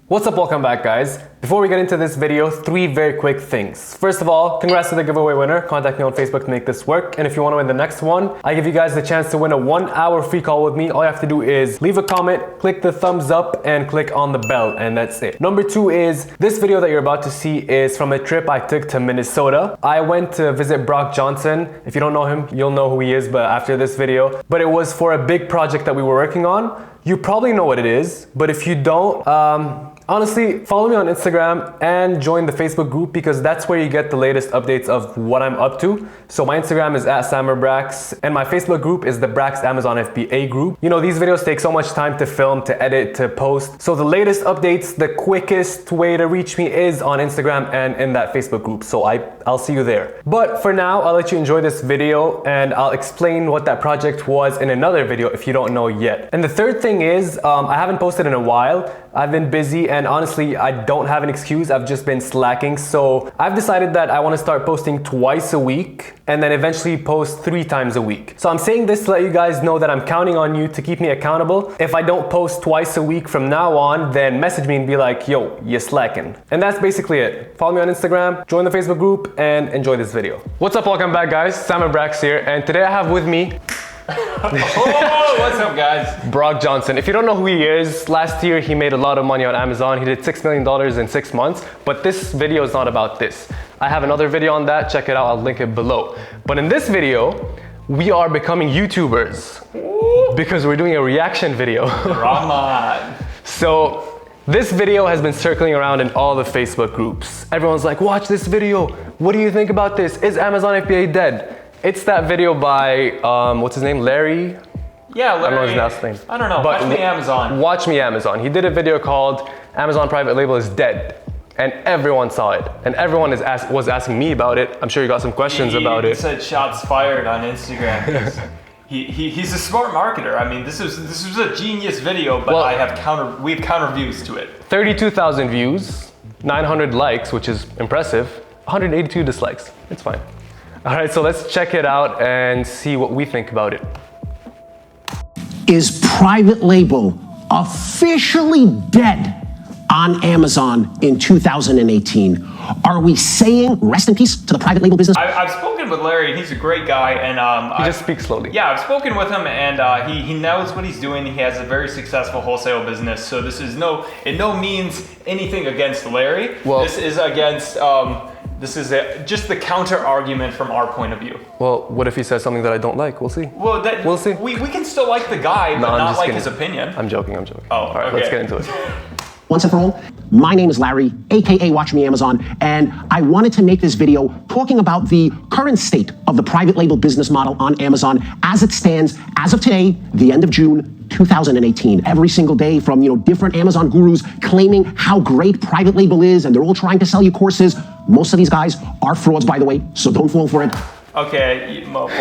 What's up, welcome back guys. Before we get into this video, 3 very quick things. First of all, congrats to the giveaway winner. Contact me on Facebook to make this work. And if you want to win the next one, I give you guys the chance to win a 1-hour free call with me. All you have to do is leave a comment, click the thumbs up, and click on the bell, and that's it. Number 2 is, this video that you're about to see is from a trip I took to Minnesota. I went to visit Brax Johnson. If you don't know him, you'll know who he is, but after this video. But it was for a big project that we were working on. You probably know what it is, but if you don't, honestly, follow me on Instagram and join the Facebook group because that's where you get the latest updates of what I'm up to. So my Instagram is @SammerBrax and my Facebook group is the Brax Amazon FBA group. You know, these videos take so much time to film, to edit, to post. So the latest updates, the quickest way to reach me is on Instagram and in that Facebook group. So I'll see you there. But for now, I'll let you enjoy this video and I'll explain what that project was in another video if you don't know yet. And the third thing is, I haven't posted in a while. I've been busy and honestly, I don't have an excuse. I've just been slacking. So I've decided that I want to start posting twice a week and then eventually post 3 times a week. So I'm saying this to let you guys know that I'm counting on you to keep me accountable. If I don't post twice a week from now on, then message me and be like, yo, you're slacking. And that's basically it. Follow me on Instagram, join the Facebook group, and enjoy this video. What's up, welcome back guys. Brax here, and today I have with me Oh, what's up guys? Brax Johnson. If you don't know who he is, last year he made a lot of money on Amazon. He did $6 million in 6 months, but this video is not about this. I have another video on that, check it out, I'll link it below. But in this video, we are becoming YouTubers because we're doing a reaction video. Rahman. So this video has been circling around in all the Facebook groups. Everyone's like, watch this video. What do you think about this? Is Amazon FBA dead? It's that video by, what's his name, Larry? Yeah, Larry. I don't know his last name. I don't know, but Watch Me Amazon. Watch Me Amazon. He did a video called Amazon Private Label is Dead. And everyone saw it. And everyone was asking me about it. I'm sure you got some questions about it. He said shots fired on Instagram. He's a smart marketer. I mean, this was a genius video, but well, we have counter views to it. 32,000 views, 900 likes, which is impressive, 182 dislikes. It's fine. All right, so let's check it out and see what we think about it. Is private label officially dead on Amazon in 2018? Are we saying rest in peace to the private label business? I've spoken with Larry, and he's a great guy. And he just speaks slowly. Yeah, I've spoken with him, and he knows what he's doing. He has a very successful wholesale business. So this is in no means anything against Larry. Well, this is against. This is just the counter argument from our point of view. Well, what if he says something that I don't like? We'll see. Well, we'll see. We can still like the guy, but not like his opinion. I'm joking. Oh, all right, okay. Let's get into it. Once and for all, my name is Larry, AKA Watch Me Amazon, and I wanted to make this video talking about the current state of the private label business model on Amazon as it stands as of today, the end of June, 2018. Every single day from, different Amazon gurus claiming how great private label is, and they're all trying to sell you courses. Most of these guys are frauds, by the way, so don't fall for it. Okay, most,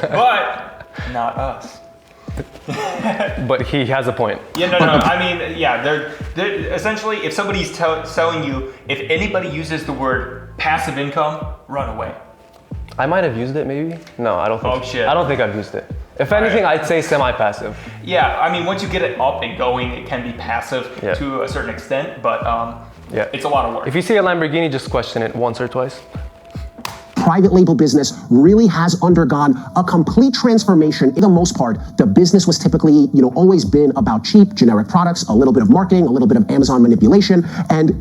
but not us. But he has a point. Yeah, no. I mean, yeah, they're essentially, if somebody's selling you, if anybody uses the word passive income, run away. I might have used it, maybe. No, I don't think. Oh shit. I don't think I've used it. If anything, I'd say semi-passive. Yeah, I mean, once you get it up and going, it can be passive to a certain extent, but it's a lot of work. If you see a Lamborghini, just question it once or twice. Private label business really has undergone a complete transformation. For the most part, the business was typically, always been about cheap, generic products, a little bit of marketing, a little bit of Amazon manipulation. And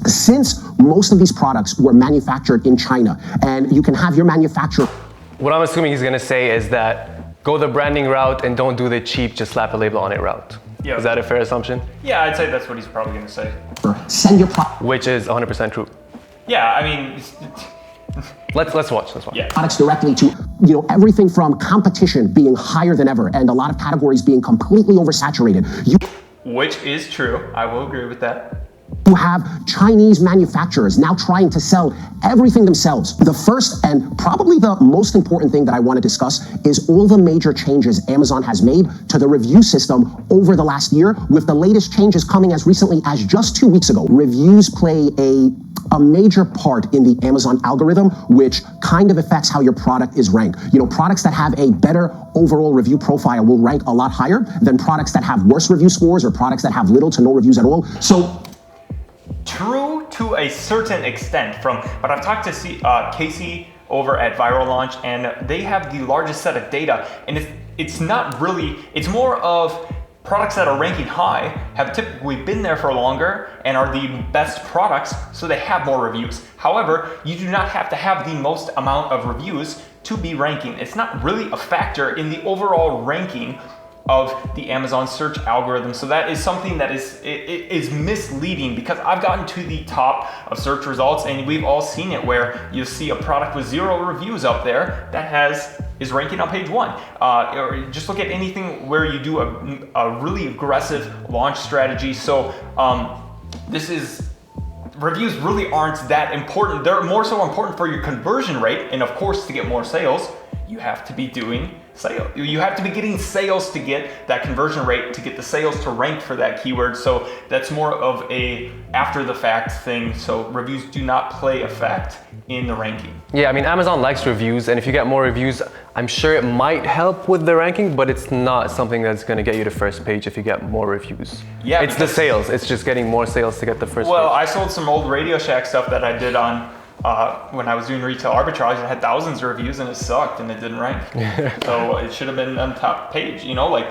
since most of these products were manufactured in China, and you can have your manufacturer. What I'm assuming he's gonna say is that go the branding route and don't do the cheap, just slap a label on it route. Yeah. Is that a fair assumption? Yeah, I'd say that's what he's probably gonna say. Send your product. Which is 100% true. Yeah, I mean. Let's watch. Yeah. Products directly to, everything from competition being higher than ever and a lot of categories being completely oversaturated. Which is true. I will agree with that. You have Chinese manufacturers now trying to sell everything themselves. The first and probably the most important thing that I want to discuss is all the major changes Amazon has made to the review system over the last year, with the latest changes coming as recently as just 2 weeks ago. Reviews play a major part in the Amazon algorithm, which kind of affects how your product is ranked. Products that have a better overall review profile will rank a lot higher than products that have worse review scores or products that have little to no reviews at all. So true to a certain extent, but I've talked to Casey over at Viral Launch, and they have the largest set of data, and it's not really, it's more of products that are ranking high have typically been there for longer and are the best products, so they have more reviews. However, you do not have to have the most amount of reviews to be ranking. It's not really a factor in the overall ranking of the Amazon search algorithm. So that is something that is misleading, because I've gotten to the top of search results, and we've all seen it, where you see a product with 0 reviews up there that is ranking on page 1. Or just look at anything where you do a really aggressive launch strategy. So reviews really aren't that important. They're more so important for your conversion rate, and of course, to get more sales, you have to be doing sales. You have to be getting sales to get that conversion rate, to get the sales to rank for that keyword. So that's more of a after the fact thing. So reviews do not play a fact in the ranking. Yeah, I mean, Amazon likes reviews, and if you get more reviews, I'm sure it might help with the ranking, but it's not something that's going to get you to first page if you get more reviews. Yeah, it's the sales. It's just getting more sales to get the first page. Well, I sold some old Radio Shack stuff that I did on when I was doing retail arbitrage. It had thousands of reviews and it sucked and it didn't rank. So it should have been on top page, you know, like.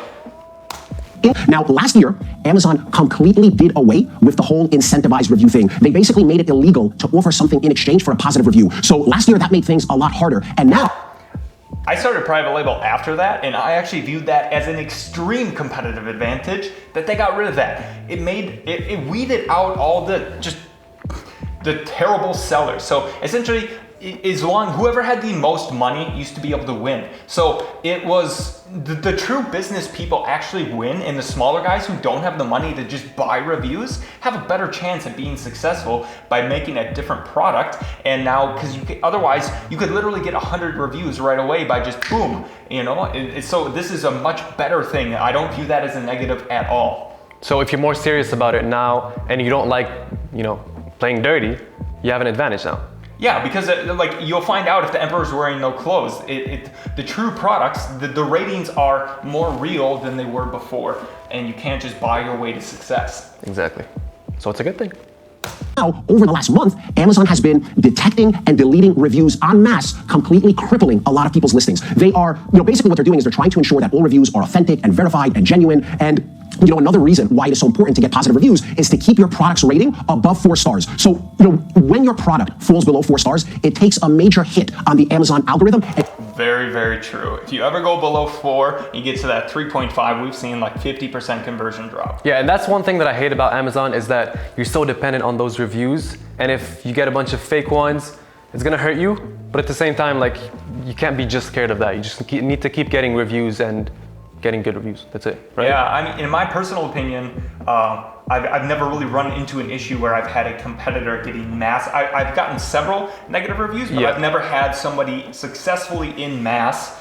Now, last year, Amazon completely did away with the whole incentivized review thing. They basically made it illegal to offer something in exchange for a positive review. So last year, that made things a lot harder. And now, I started private label after that, and I actually viewed that as an extreme competitive advantage that they got rid of that. It weeded out all the terrible sellers. So essentially, whoever had the most money used to be able to win. So it was the true business people actually win, and the smaller guys who don't have the money to just buy reviews have a better chance at being successful by making a different product. And now, because otherwise you could literally get 100 reviews right away by just boom, you know. So this is a much better thing. I don't view that as a negative at all. So if you're more serious about it now and you don't like, you know, playing dirty, you have an advantage now. Yeah, because like you'll find out if the emperor's wearing no clothes. The true products, the ratings are more real than they were before, and you can't just buy your way to success. Exactly. So it's a good thing. Now, over the last month, Amazon has been detecting and deleting reviews en masse, completely crippling a lot of people's listings. They are, basically what they're doing is they're trying to ensure that all reviews are authentic and verified and genuine. And another reason why it is so important to get positive reviews is to keep your product's rating above 4 stars. So, when your product falls below 4 stars, it takes a major hit on the Amazon algorithm. Very, very true. If you ever go below 4, you get to that 3.5, we've seen like 50% conversion drop. Yeah, and that's one thing that I hate about Amazon is that you're so dependent on those reviews. And if you get a bunch of fake ones, it's gonna hurt you. But at the same time, like, you can't be just scared of that. You just need to keep getting reviews and getting good reviews. That's it, right? Yeah, I mean, in my personal opinion, I've never really run into an issue where I've had a competitor getting mass. I've gotten several negative reviews, but I've never had somebody successfully in mass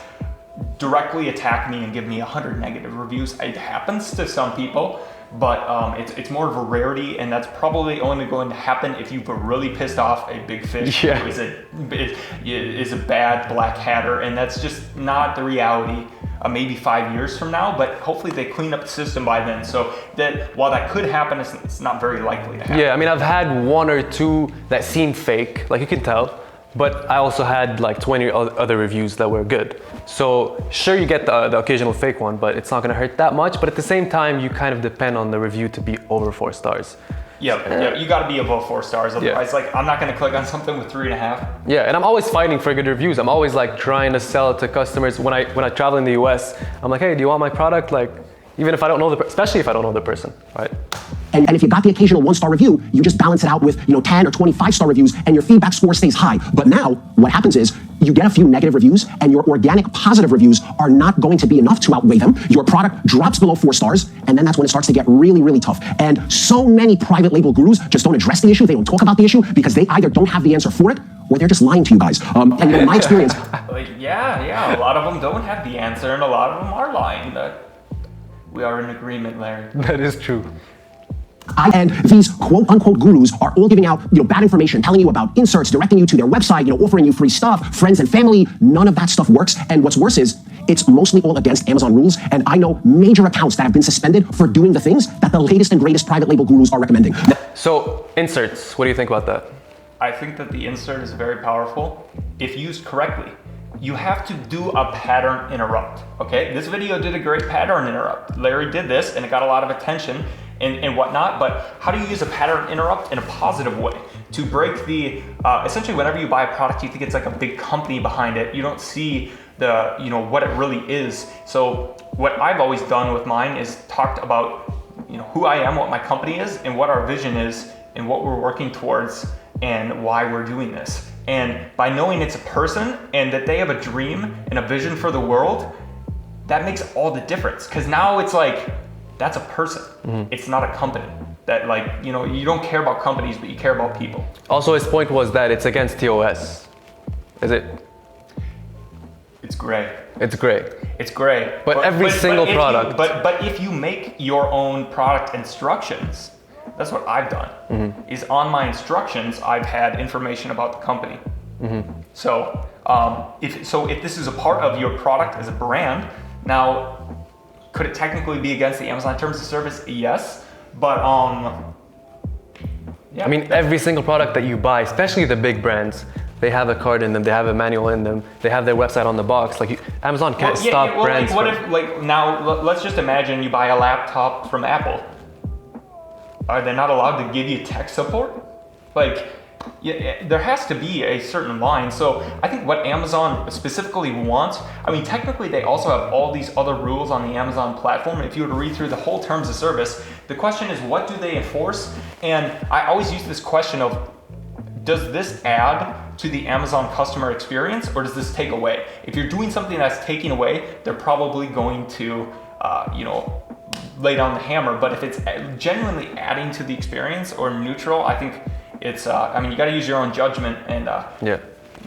directly attack me and give me 100 negative reviews. It happens to some people, but it's more of a rarity, and that's probably only going to happen if you've really pissed off a big fish who is a bad black hatter, and that's just not the reality. Maybe 5 years from now, but hopefully they clean up the system by then. So that while that could happen, it's not very likely to happen. Yeah, I mean, I've had 1 or 2 that seem fake, like you can tell, but I also had like 20 other reviews that were good. So sure, you get the occasional fake one, but it's not gonna hurt that much. But at the same time, you kind of depend on the review to be over 4 stars. Yeah, you gotta be above 4 stars. Otherwise, like, I'm not gonna click on something with 3.5. Yeah, and I'm always fighting for good reviews. I'm always like trying to sell it to customers. When I travel in the US, I'm like, hey, do you want my product? Like, even if I don't know especially if I don't know the person, right? And if you got the occasional 1-star review, you just balance it out with 10 or 25-star reviews, and your feedback score stays high. But now, what happens is, you get a few negative reviews, and your organic positive reviews are not going to be enough to outweigh them. Your product drops below 4 stars, and then that's when it starts to get really, really tough. And so many private label gurus just don't address the issue. They don't talk about the issue because they either don't have the answer for it, or they're just lying to you guys. And in my experience... Yeah, a lot of them don't have the answer, and a lot of them are lying. We are in agreement, Larry. That is true. And these quote-unquote gurus are all giving out, bad information, telling you about inserts, directing you to their website, offering you free stuff, friends and family. None of that stuff works. And what's worse is it's mostly all against Amazon rules. And I know major accounts that have been suspended for doing the things that the latest and greatest private label gurus are recommending. So inserts, what do you think about that? I think that the insert is very powerful if used correctly. You have to do a pattern interrupt, okay? This video did a great pattern interrupt. Larry did this and it got a lot of attention and whatnot, but how do you use a pattern interrupt in a positive way to break the, essentially whenever you buy a product, you think it's like a big company behind it. You don't see the, what it really is. So what I've always done with mine is talked about, who I am, what my company is, and what our vision is, and what we're working towards, and why we're doing this. And by knowing it's a person and that they have a dream and a vision for the world, that makes all the difference. Because now it's like, that's a person. Mm-hmm. It's not a company. That you don't care about companies, but you care about people. Also, his point was that it's against TOS. Is it? It's gray. It's gray. It's gray. But every single product. But if you make your own product instructions, that's what I've done. Mm-hmm. Is on my instructions, I've had information about the company. Mm-hmm. So if this is a part of your product as a brand, now could it technically be against the Amazon terms of service? Yes, but yeah. I mean, every single product that you buy, especially the big brands, they have a card in them, they have a manual in them, they have their website on the box. Amazon can't stop brands. Now let's just imagine you buy a laptop from Apple. Are they not allowed to give you tech support? There has to be a certain line. So I think what Amazon specifically wants, technically they also have all these other rules on the Amazon platform. If you were to read through the whole terms of service, the question is, what do they enforce? And I always use this question of, does this add to the Amazon customer experience or does this take away? If you're doing something that's taking away, they're probably going to, lay down the hammer. But if it's genuinely adding to the experience or neutral, I think it's, you got to use your own judgment and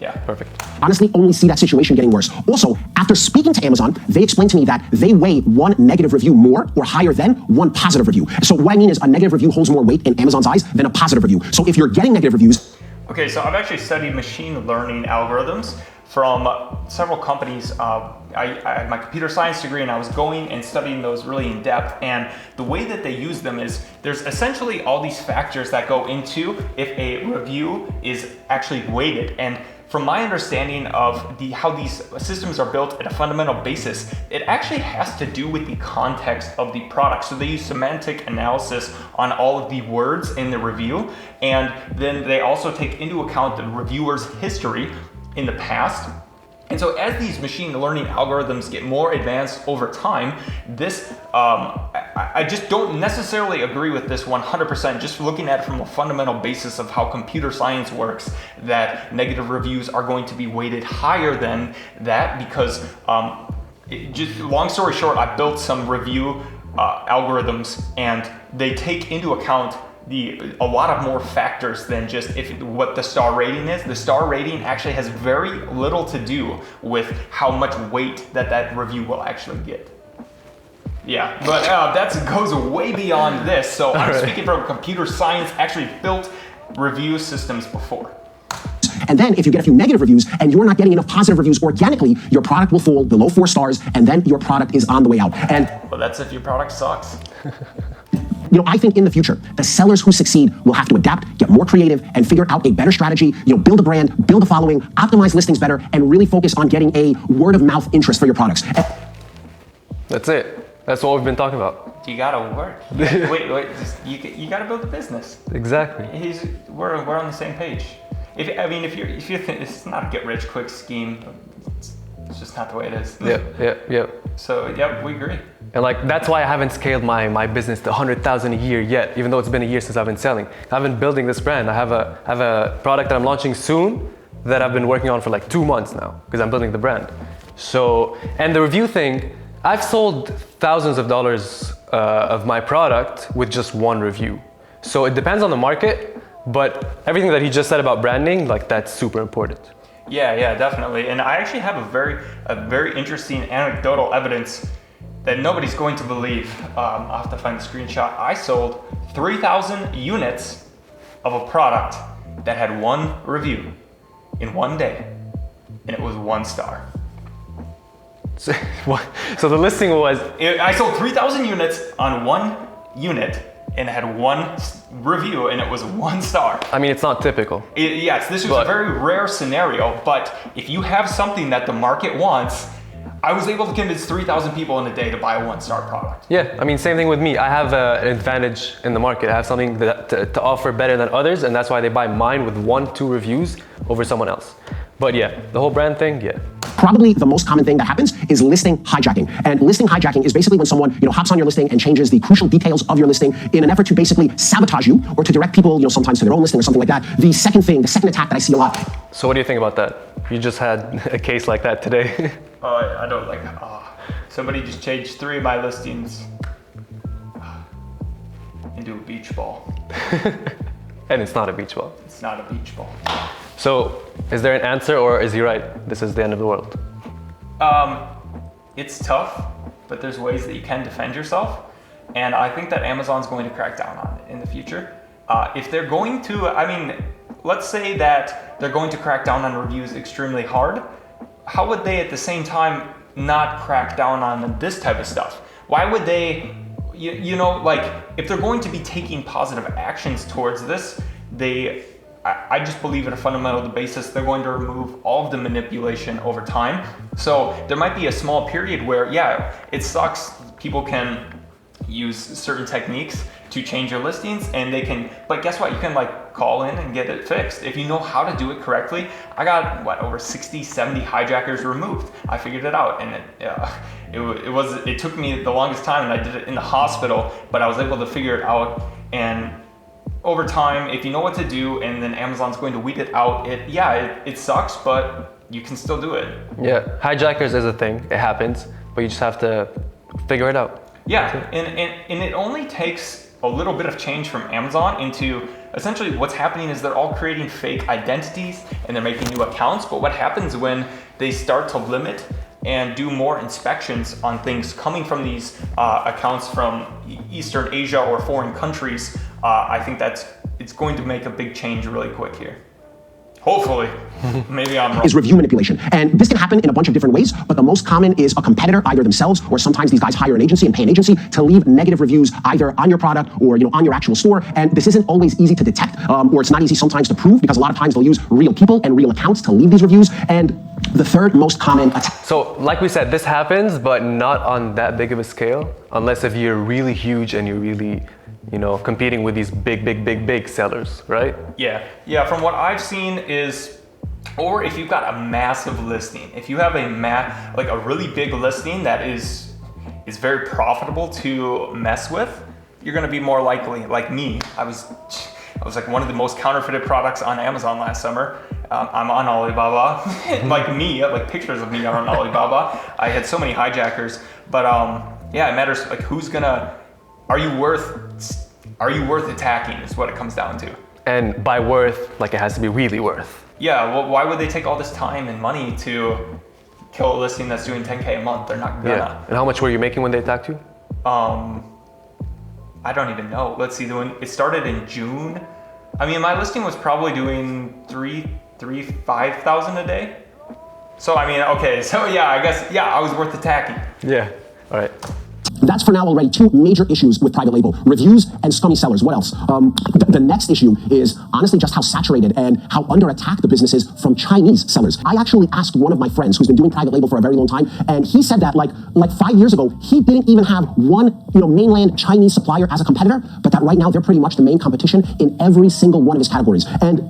yeah, perfect. Honestly, only see that situation getting worse. Also, after speaking to Amazon, they explained to me that they weigh one negative review more or higher than one positive review. So what I mean is a negative review holds more weight in Amazon's eyes than a positive review. So if you're getting negative reviews. Okay, so I've actually studied machine learning algorithms from several companies. I had my computer science degree and I was going and studying those really in depth. And the way that they use them is there's essentially all these factors that go into if a review is actually weighted. And from my understanding of how these systems are built at a fundamental basis, it actually has to do with the context of the product. So they use semantic analysis on all of the words in the review. And then they also take into account the reviewer's history in the past. And so as these machine learning algorithms get more advanced over time, this, I just don't necessarily agree with this 100%, just looking at it from a fundamental basis of how computer science works, that negative reviews are going to be weighted higher than that because, just long story short, I built some review algorithms and they take into account a lot of more factors than just what the star rating is. The star rating actually has very little to do with how much weight that review will actually get. Yeah, but that goes way beyond this. So I'm speaking from computer science, actually built review systems before. And then if you get a few negative reviews and you're not getting enough positive reviews organically, your product will fall below 4 stars and then your product is on the way out. Well, that's if your product sucks. I think in the future, the sellers who succeed will have to adapt, get more creative, and figure out a better strategy, build a brand, build a following, optimize listings better, and really focus on getting a word of mouth interest for your products. That's it. That's what we've been talking about. You gotta work. Wait, you gotta build a business. Exactly. We're on the same page. If you think it's not a get rich quick scheme, it's just not the way it is. Yeah. So we agree. And that's why I haven't scaled my business to 100,000 a year yet, even though it's been a year since I've been selling. I've been building this brand. I have a product that I'm launching soon that I've been working on for 2 months now because I'm building the brand. So, and the review thing, I've sold thousands of dollars of my product with just one review. So it depends on the market, but everything that he just said about branding, that's super important. Yeah, definitely. And I actually have a very interesting anecdotal evidence that nobody's going to believe. I'll have to find the screenshot. I sold 3,000 units of a product that had one review in one day, and it was 1 star. So, so the listing was... I sold 3,000 units on 1 unit and had 1 review, and it was 1 star. I mean, it's not typical. Yes, this was a very rare scenario, but if you have something that the market wants, I was able to convince 3,000 people in a day to buy a 1-star product. Yeah, I mean, same thing with me. I have an advantage in the market. I have something to offer better than others, and that's why they buy mine with 1-2 reviews over someone else. But yeah, the whole brand thing, yeah. Probably the most common thing that happens is listing hijacking. And listing hijacking is basically when someone, hops on your listing and changes the crucial details of your listing in an effort to basically sabotage you or to direct people, sometimes to their own listing or something like that. The second attack that I see a lot. So what do you think about that? You just had a case like that today. I don't like, somebody just changed 3 of my listings into a beach ball. And it's not a beach ball. It's not a beach ball. So, is there an answer, or is he right? This is the end of the world. It's tough, but there's ways that you can defend yourself. And I think that Amazon's going to crack down on it in the future. If they're going to, let's say that they're going to crack down on reviews extremely hard. How would they at the same time not crack down on this type of stuff? Why would they, if they're going to be taking positive actions towards this, I just believe at a fundamental basis, they're going to remove all of the manipulation over time. So there might be a small period where, yeah, it sucks. People can use certain techniques to change your listings and but guess what? You can call in and get it fixed. If you know how to do it correctly, I got over 60, 70 hijackers removed. I figured it out, and it took me the longest time, and I did it in the hospital, but I was able to figure it out. And over time, if you know what to do, and then Amazon's going to weed it out, it sucks, but you can still do it. Yeah, hijackers is a thing. It happens, but you just have to figure it out. Yeah, and it only takes a little bit of change from Amazon into essentially what's happening is they're all creating fake identities and they're making new accounts. But what happens when they start to limit and do more inspections on things coming from these accounts from Eastern Asia or foreign countries, I think it's going to make a big change really quick here. Hopefully. Maybe I'm wrong. Is review manipulation. And this can happen in a bunch of different ways, but the most common is a competitor, either themselves or sometimes these guys hire an agency and pay an agency to leave negative reviews either on your product or on your actual store. And this isn't always easy to detect, or it's not easy sometimes to prove, because a lot of times they'll use real people and real accounts to leave these reviews. And the third most common attack. So like we said, this happens, but not on that big of a scale, unless if you're really huge and you're really competing with these big sellers, right? Yeah. From what I've seen is, or if you've got a massive listing, if you have a really big listing that is very profitable to mess with, you're going to be more likely. Like me, I was one of the most counterfeited products on Amazon last summer. I'm on Alibaba. Like pictures of me are on Alibaba. I had so many hijackers, but it matters who's gonna. Are you worth attacking is what it comes down to. And by worth, it has to be really worth. Yeah, well, why would they take all this time and money to kill a listing that's doing 10K a month? They're not gonna. Yeah. And how much were you making when they attacked you? I don't even know. Let's see, it started in June. My listing was probably doing 5,000 a day. So okay, so I guess I was worth attacking. Yeah, all right. That's for now already 2 major issues with private label: reviews and scummy sellers. What else? The next issue is honestly just how saturated and how under attack the business is from Chinese sellers. I actually asked one of my friends who's been doing private label for a very long time, and he said that like 5 years ago, he didn't even have one mainland Chinese supplier as a competitor, but that right now they're pretty much the main competition in every single one of his categories. And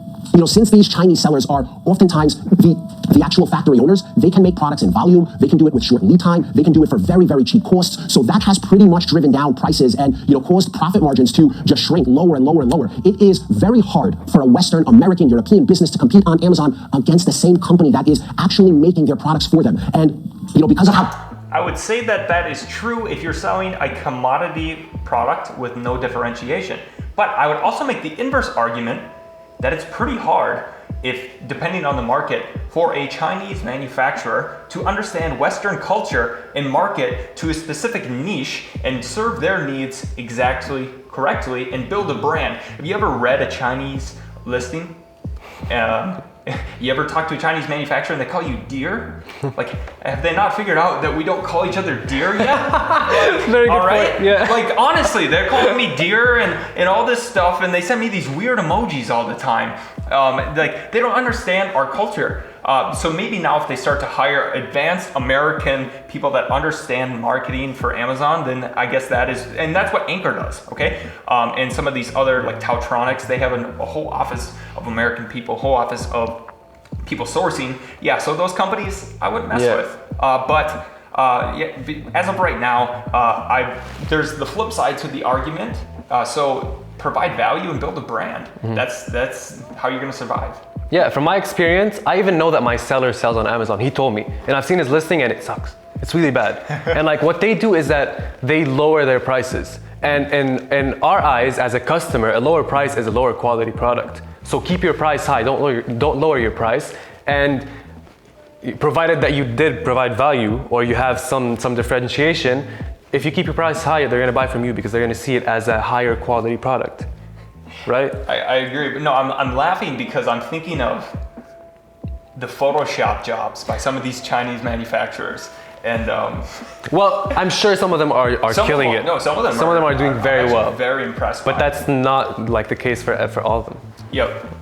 since these Chinese sellers are oftentimes the actual factory owners, they can make products in volume, they can do it with short lead time, they can do it for very, very cheap costs. So that has pretty much driven down prices and caused profit margins to just shrink lower and lower and lower. It is very hard for a Western, American, European business to compete on Amazon against the same company that is actually making their products for them. And because of how... I would say that is true if you're selling a commodity product with no differentiation. But I would also make the inverse argument that it's pretty hard, if depending on the market, for a Chinese manufacturer to understand Western culture and market to a specific niche and serve their needs exactly correctly and build a brand. Have you ever read a Chinese listing? You ever talk to a Chinese manufacturer and they call you dear? Like, have they not figured out that we don't call each other dear yet? Like, all right? Point. Yeah. Like, honestly, they're calling me dear and all this stuff, and they send me these weird emojis all the time. Like, they don't understand our culture. So maybe now if they start to hire advanced American people that understand marketing for Amazon, then I guess that is, and that's what Anchor does, okay? And some of these other, like Tautronics, they have a whole office of American people, whole office of people sourcing. Yeah, so those companies I wouldn't mess with. But as of right now, there's the flip side to the argument. So provide value and build a brand. That's how you're gonna survive. Yeah, from my experience, I even know that my seller sells on Amazon. He told me, and I've seen his listing and it sucks. It's really bad. And like what they do is that they lower their prices. And in our eyes as a customer, a lower price is a lower quality product. So keep your price high, don't lower your price. And provided that you did provide value or you have some differentiation, if you keep your price high, they're gonna buy from you because they're gonna see it as a higher quality product. Right? I agree, but no, I'm laughing because I'm thinking of the Photoshop jobs by some of these Chinese manufacturers, and well, I'm sure some of them are killing it. No, some of them are doing very well. Very impressed. But that's not like the case for all of them. Yep.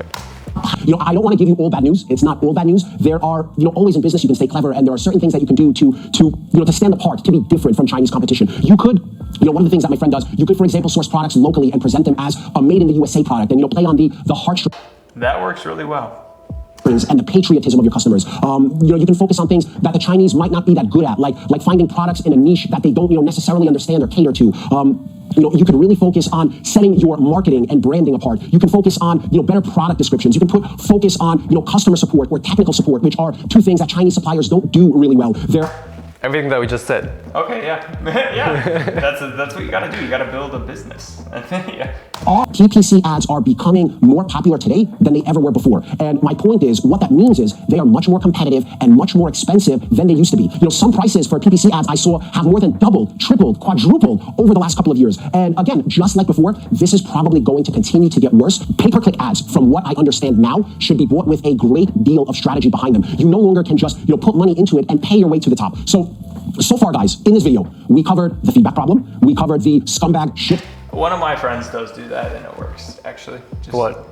I don't want to give you all bad news. It's not all bad news. There are, always in business you can stay clever, and there are certain things that you can do to stand apart, to be different from Chinese competition. You could, one of the things that my friend does, you could, for example, source products locally and present them as a made in the USA product, and play on the heartstrings. That works really well. And the patriotism of your customers. You can focus on things that the Chinese might not be that good at, like finding products in a niche that they don't necessarily understand or cater to. You could really focus on setting your marketing and branding apart. You can focus on better product descriptions. You can focus on customer support or technical support, which are two things that Chinese suppliers don't do really well. Everything that we just said. Okay, yeah. Yeah, that's what you gotta do. You gotta build a business. Yeah. All PPC ads are becoming more popular today than they ever were before. And my point is, what that means is they are much more competitive and much more expensive than they used to be. Some prices for PPC ads I saw have more than doubled, tripled, quadrupled over the last couple of years. And again, just like before, this is probably going to continue to get worse. Pay-per-click ads, from what I understand now, should be bought with a great deal of strategy behind them. You no longer can just put money into it and pay your way to the top. So far, guys, in this video, we covered the feedback problem. We covered the scumbag shit. One of my friends does do that, and it works, actually. What?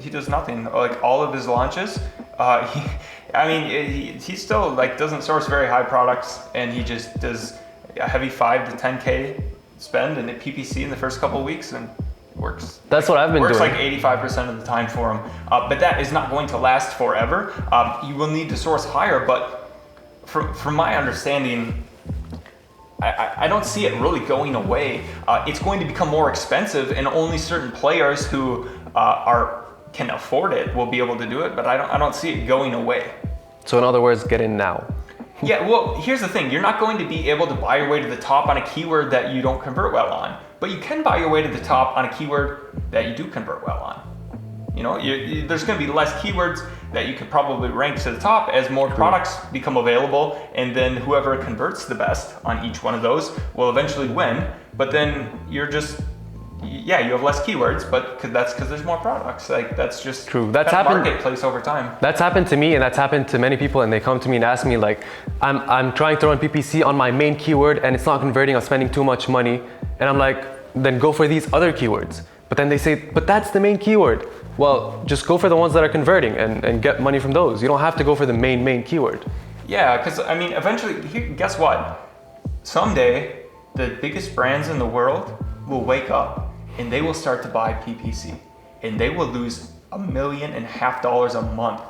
He does nothing. Like, all of his launches, he still, doesn't source very high products, and he just does a heavy 5 to 10K spend in the PPC in the first couple of weeks, and it works. That's what I've been doing. Works like 85% of the time for him. But that is not going to last forever. You will need to source higher, but from my understanding, I don't see it really going away. It's going to become more expensive, and only certain players who can afford it will be able to do it. But I don't see it going away. So in other words, get in now. Yeah. Well, here's the thing: you're not going to be able to buy your way to the top on a keyword that you don't convert well on, but you can buy your way to the top on a keyword that you do convert well on. There's going to be less keywords that you could probably rank to the top as more products become available, and then whoever converts the best on each one of those will eventually win. But then you're just, you have less keywords, but that's because there's more products. That's just true. That's happened. Marketplace over time. That's happened to me, and that's happened to many people, and they come to me and ask me I'm trying to run PPC on my main keyword, and it's not converting. I'm spending too much money, and I'm like, then go for these other keywords. But then they say, but that's the main keyword. Well, just go for the ones that are converting and get money from those. You don't have to go for the main keyword. Yeah, because eventually, guess what? Someday, the biggest brands in the world will wake up and they will start to buy PPC, and they will lose $1.5 million a month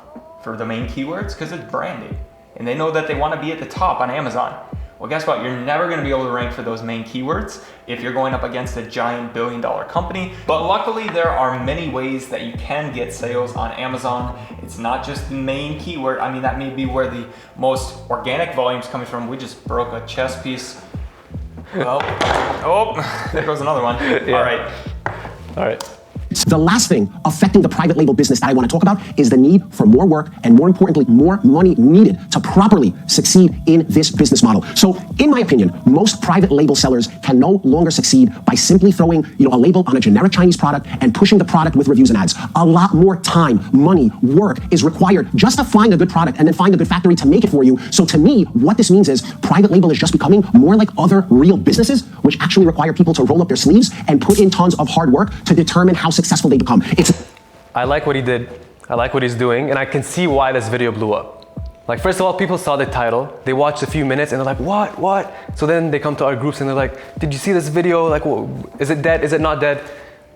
for the main keywords because it's branding, and they know that they want to be at the top on Amazon. Well, guess what? You're never going to be able to rank for those main keywords if you're going up against a giant billion-dollar company. But luckily, there are many ways that you can get sales on Amazon. It's not just the main keyword. That may be where the most organic volume's coming from. We just broke a chess piece. Well, there goes another one. Yeah. All right. The last thing affecting the private label business that I want to talk about is the need for more work and, more importantly, more money needed to properly succeed in this business model. So, in my opinion, most private label sellers can no longer succeed by simply throwing, a label on a generic Chinese product and pushing the product with reviews and ads. A lot more time, money, work is required just to find a good product and then find a good factory to make it for you. So, to me, what this means is private label is just becoming more like other real businesses, which actually require people to roll up their sleeves and put in tons of hard work to determine how successful they become. I like what he did. I like what he's doing, and I can see why this video blew up. Like, first of all, people saw the title, they watched a few minutes and they're like, what? So then they come to our groups and they're like, did you see this video? Like, is it dead? Is it not dead?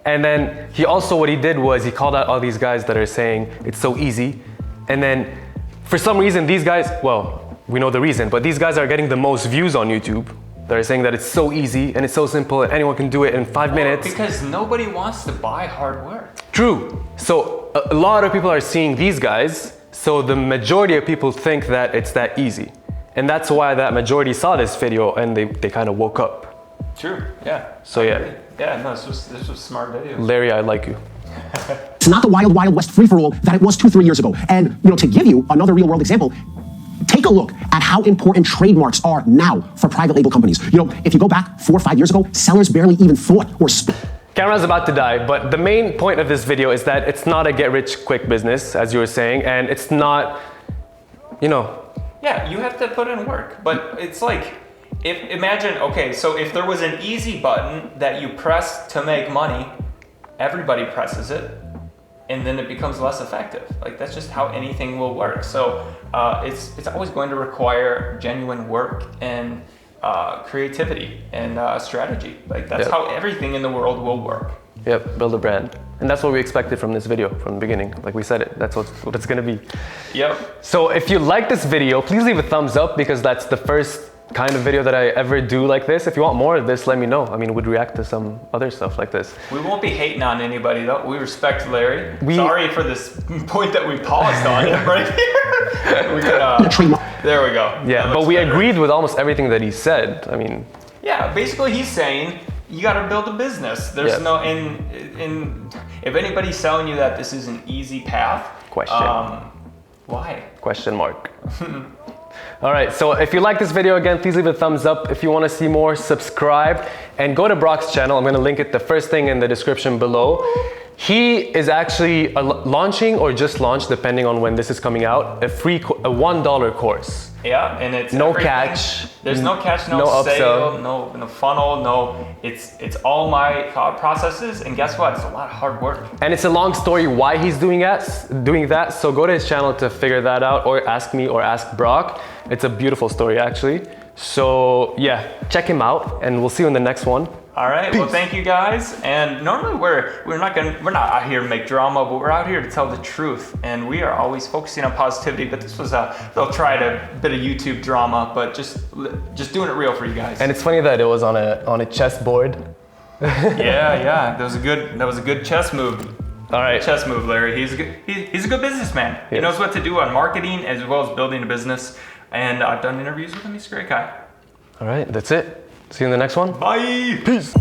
And then what he did was he called out all these guys that are saying it's so easy. And then for some reason, these guys, well, we know the reason, but these guys are getting the most views on YouTube. They're saying that it's so easy and it's so simple and anyone can do it in 5 minutes. Because nobody wants to buy hard work. True. So a lot of people are seeing these guys, so the majority of people think that it's that easy. And that's why that majority saw this video and they kind of woke up. True, yeah. So yeah. Yeah, no, this was a smart video. Larry, I like you. It's not the wild, wild west free-for-all that it was 2-3 years ago. And, to give you another real-world example, take a look at how important trademarks are now for private label companies. If you go back 4 or 5 years ago, sellers barely even thought or Camera's about to die, but the main point of this video is that it's not a get-rich-quick business, as you were saying, and it's not, Yeah, you have to put in work, but it's like, imagine, okay, so if there was an easy button that you press to make money, everybody presses it, and then it becomes less effective. Like, that's just how anything will work. So it's always going to require genuine work and creativity and strategy. Like, that's how everything in the world will work. Yep, build a brand. And that's what we expected from this video from the beginning. Like we said it, that's what it's gonna be. Yep. So if you like this video, please leave a thumbs up because that's the first kind of video that I ever do like this. If you want more of this, let me know. I mean, we'd react to some other stuff like this. We won't be hating on anybody though. We respect Larry. Sorry for this point that we paused on him right here. We could, there we go. Yeah, but we agreed with almost everything that he said. I mean. Yeah, basically he's saying, you got to build a business. There's no, if anybody's telling you that this is an easy path. Question. Why? Question mark. All right, so if you like this video, again, please leave a thumbs up. If you want to see more, subscribe and go to Brax's channel. I'm going to link it the first thing in the description below. He is actually launching or just launched, depending on when this is coming out, a $1 course. Yeah, and it's no catch. There's no catch, no sale, no funnel, it's all my thought processes, and guess what? It's a lot of hard work. And it's a long story why he's doing that. So go to his channel to figure that out, or ask me or ask Brock. It's a beautiful story actually. So yeah, check him out, and we'll see you in the next one. All right, well, thank you guys. And normally we're not out here to make drama, but we're out here to tell the truth. And we are always focusing on positivity, but this was they'll try a bit of YouTube drama, but just doing it real for you guys. And it's funny that it was on a chessboard. yeah, that was a good chess move. All right. Chess move, Larry. He's a good businessman. Yes. He knows what to do on marketing as well as building a business. And I've done interviews with him. He's a great guy. All right, that's it. See you in the next one. Bye. Peace.